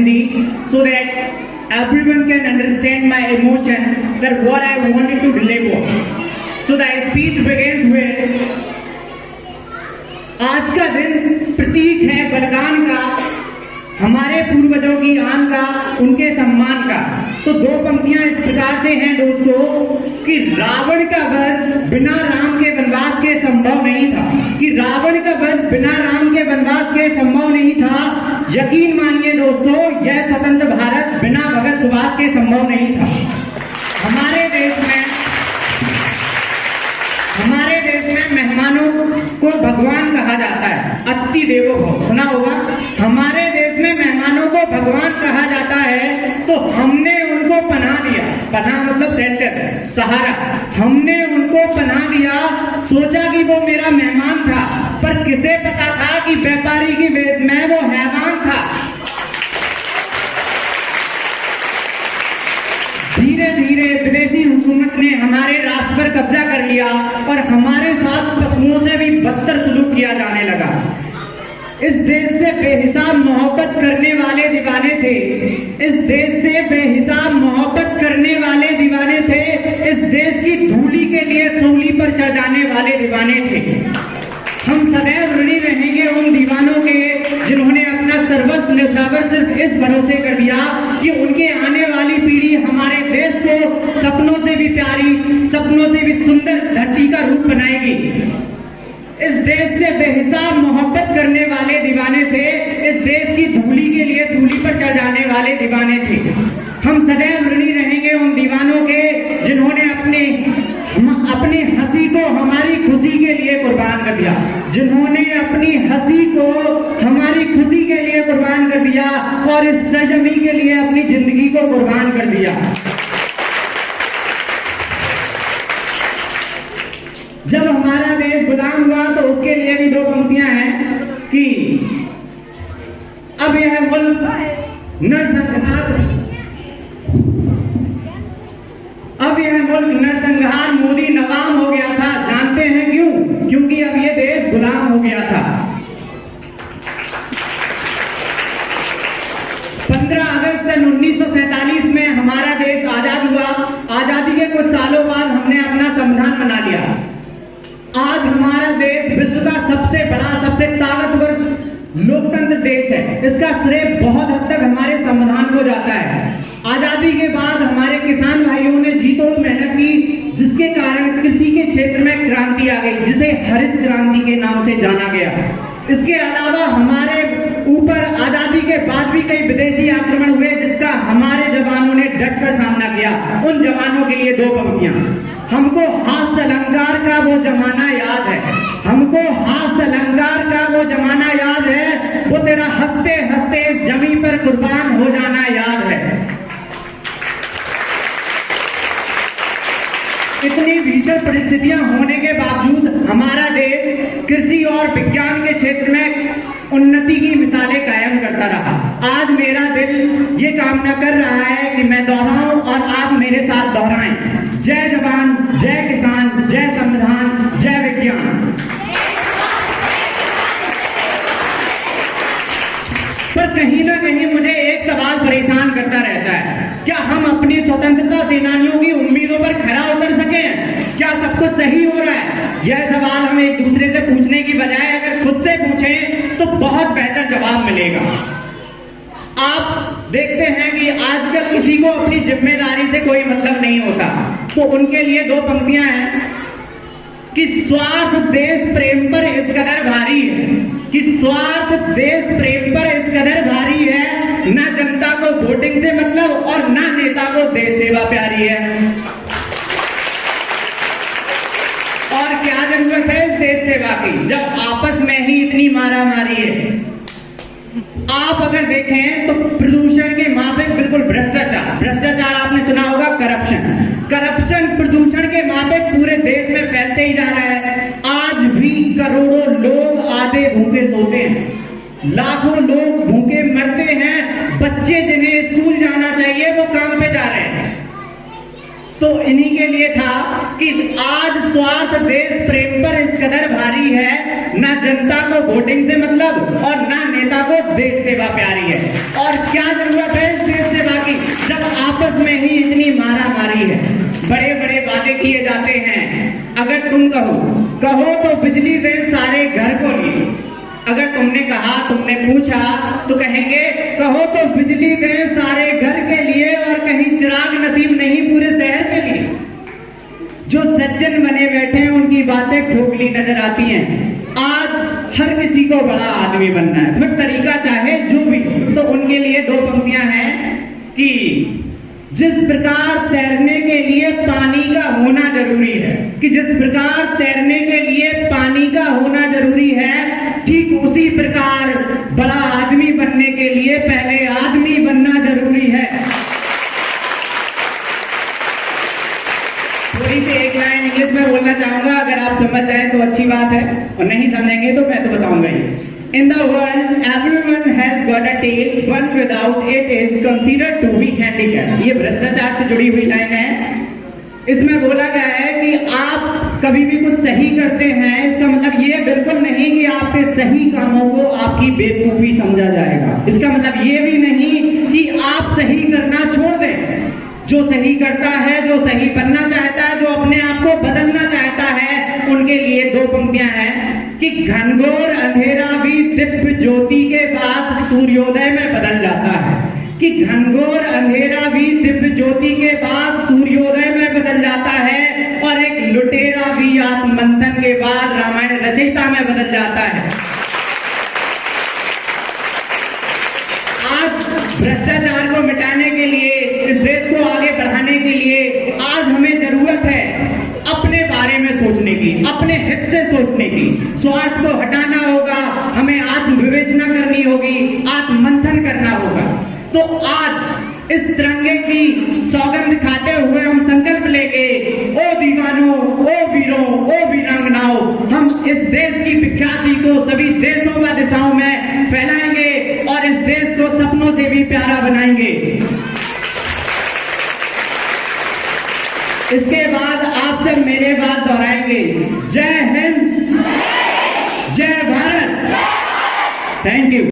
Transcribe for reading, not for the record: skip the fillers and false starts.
Hindi so that everyone can understand my emotion that what I wanted to deliver. So the speech begins with, आज का दिन प्रतीक है बलिदान का, हमारे पूर्वजों की आन का, उनके सम्मान का। तो दो पंक्तियां इस प्रकार से हैं दोस्तों कि रावण का वध बिना राम के वनवास के संभव नहीं था, कि रावण का वध बिना राम के वनवास के संभव नहीं था। यकीन मानिए दोस्तों, यह स्वतंत्र भारत बिना भगत सुभाष के संभव नहीं था। हमारे देश में मेहमानों को भगवान कहा जाता है, अतिथि देवो भव, सुना होगा। हमारे देश में मेहमानों को भगवान कहा जाता है, तो हमने उनको पनाह दिया, पनाह मतलब शेल्टर, सहारा। हमने उनको पनाह दिया, सोचा कि वो मेरा मेहमान था, पर किसे पता था कि व्यापारी की वेश में वो हैवान था। धीरे धीरे विदेशी हुकूमत ने हमारे राष्ट्र पर कब्जा कर लिया और हमारे साथ पशुओं से भी बदतर सलूक किया जाने लगा। इस देश से बेहिसाब मोहब्बत करने वाले दीवाने थे, इस देश से बेहिसाब मोहब्बत करने वाले दीवाने थे, इस देश की धूली के लिए सूली पर चढ़ जाने वाले दीवाने थे। हम सदैव ऋणी रहेंगे उन दीवानों के जिन्होंने अपना सर्वस्व न्यौछावर सिर्फ इस भरोसे कर दिया कि उनके आने वाली पीढ़ी हमारे देश को सपनों से भी प्यारी, सपनों से भी सुंदर धरती का रूप बनाएगी। इस देश से बेहिसाब मोहब्बत करने वाले दीवाने थे, इस देश की धूली के लिए सूली पर चढ़ जाने वाले दीवाने थे। हम सदैव ऋणी रहेंगे उन दीवानों के जिन्होंने अपनी हंसी को हमारी खुशी के लिए कुर्बान कर दिया, जिन्होंने अपनी हंसी को हमारी खुशी के लिए कुर्बान कर दिया और इस सरजमी के लिए अपनी जिंदगी को कुर्बान कर दिया। जब हमारा देश गुलाम हुआ तो उसके लिए भी दो पंक्तियां हैं कि अब यह मुल्क नरसंहार मोदी नवाब हो गया था। जानते हैं क्यों? क्योंकि अब ये देश गुलाम हो गया था। 15 अगस्त सन 1947 में हमारा देश आजाद हुआ। आजादी के कुछ सालों बाद हमने अपना संविधान बना लिया। आज हमारा देश विश्व का सबसे बड़ा, सबसे ताकतवर लोकतंत्र देश है। इसका श्रेय बहुत हद तक हमारे संविधान को जाता है। आजादी के बाद हमारे किसान भाइयों ने जी तोड़ मेहनत की, जिसके कारण कृषि के क्षेत्र में क्रांति आ गई, जिसे हरित क्रांति के नाम से जाना गया। इसके अलावा हमारे ऊपर आजादी के बाद भी कई विदेशी आक्रमण हुए, जिसका हमारे जवानों ने डट कर सामना किया। उन जवानों के लिए दो पंक्तियां। हमको हास्य अलंकार का वो जमाना याद है, हमको हास्य अलंकार का वो जमाना याद है, वो तेरा हंसते हंसते जमीन पर कुर्बान हो जाना याद है। इतनी भीषण परिस्थितियां होने के बावजूद हमारा देश कृषि और विज्ञान के क्षेत्र में उन्नति की मिसालें कायम करता रहा। आज मेरा दिल ये कामना कर रहा है कि मैं दोहराऊं और आप मेरे साथ दोहराएं। जय जवान, जय किसान, जय संविधान, जय विज्ञान। पर कहीं ना कहीं मुझे एक सवाल परेशान करता रहता है, क्या हम अपनी स्वतंत्रता सेनानियों की उम्मीदों पर खरा उतर सके? क्या सब कुछ सही हो रहा है? यह सवाल हम एक दूसरे से पूछने की बजाय अगर खुद से पूछें तो बहुत बेहतर जवाब मिलेगा। आप देखते हैं कि आजकल किसी को अपनी जिम्मेदारी से कोई मतलब नहीं होता, तो उनके लिए दो पंक्तियां हैं कि स्वार्थ देश प्रेम पर इस कदर भारी है, कि स्वार्थ देश प्रेम पर इस कदर भारी है, ना जनता को वोटिंग से मतलब और ना नेता को देश सेवा प्यारी है। और क्या जरूरत है इस देश सेवा की, जब आपस में ही इतनी मारा मारी है। आप अगर देखें तो प्रदूषण के मापिक बिल्कुल भ्रष्टाचार आपने सुना होगा, करप्शन प्रदूषण के मापिक पूरे देश में फैलते ही जा रहा है। आज भी करोड़ों लोग आधे भूखे सोते हैं, लाखों लोग भूखे मरते हैं, बच्चे जिन्हें स्कूल जाना चाहिए वो काम पे जा रहे हैं। तो इन्हीं के लिए था कि आज स्वार्थ देश प्रेम पर इस कदर भारी है, ना जनता को वोटिंग से मतलब और ना नेता को देश सेवा प्यारी है। और क्या जरूरत बड़े बड़े वादे किए जाते हैं। अगर तुम कहो तो बिजली दे सारे घर को लिए। अगर तुमने कहा, तुमने पूछा तो कहेंगे कहो तो बिजली दे सारे घर के लिए और कहीं चिराग नसीब नहीं पूरे शहर के लिए। जो सज्जन बने बैठे हैं उनकी बातें खोखली नजर आती हैं। आज हर किसी को बड़ा आदमी बनना है, फिर तरीका चाहे जो भी, तो उनके लिए दो पंक्तियां हैं कि जिस प्रकार तैरने के लिए पानी का होना जरूरी है, कि जिस प्रकार तैरने के लिए पानी का होना जरूरी है, ठीक उसी प्रकार बड़ा आदमी बनने के लिए पहले आदमी बनना जरूरी है। थोड़ी सी एक लाइन इंग्लिश में बोलना चाहूंगा, अगर आप समझ जाए तो अच्छी बात है, और नहीं समझेंगे तो मैं तो बताऊंगा ही। In the world, everyone has got a tail, but without it is considered to be handicapped. ये भ्रष्टाचार से जुड़ी हुई लाइन है। इसमें बोला गया है कि आप कभी भी कुछ सही करते हैं, इसका मतलब ये बिल्कुल नहीं कि आपके सही कामों को आपकी बेवकूफी समझा जाएगा। इसका मतलब ये भी नहीं कि आप सही करना छोड़ दें। जो सही करता है, जो सही बनना चाहता है, जो अपने आप को बदलना चाहता है, उनके लिए दो पंक्तियां हैं कि घनघोर अंधेरा भी दिव्य ज्योति के बाद सूर्योदय में बदल जाता है। कि घनघोर अंधेरा भी दिव्य ज्योति के बाद सूर्योदय में बदल जाता है, और एक लुटेरा भी आत्ममंथन के बाद रामायण रचयिता में बदल जाता है। आज भ्रष्टाचार को मिटाने के लिए, इस देश को आगे बढ़ाने के लिए आज हमें जरूरत है अपने बारे में सोचने की, अपने हित से सोचने की। स्वार्थ को हटाना होगा, हमें आत्म विवेचना करनी होगी, आत्ममंथन करना होगा। तो आज इस तिरंगे की सौगंध खाते हुए हम संकल्प लेंगे, ओ दीवानों, ओ वीरों, ओ वीरांगनाओं, हम इस देश की विख्याति को सभी देशों व दिशाओं में फैलाएंगे और इस देश को सपनों से भी प्यारा बनाएंगे। इसके बाद आप सब मेरे बात दोहराएंगे, जय हिंद, जय भारत। Thank you.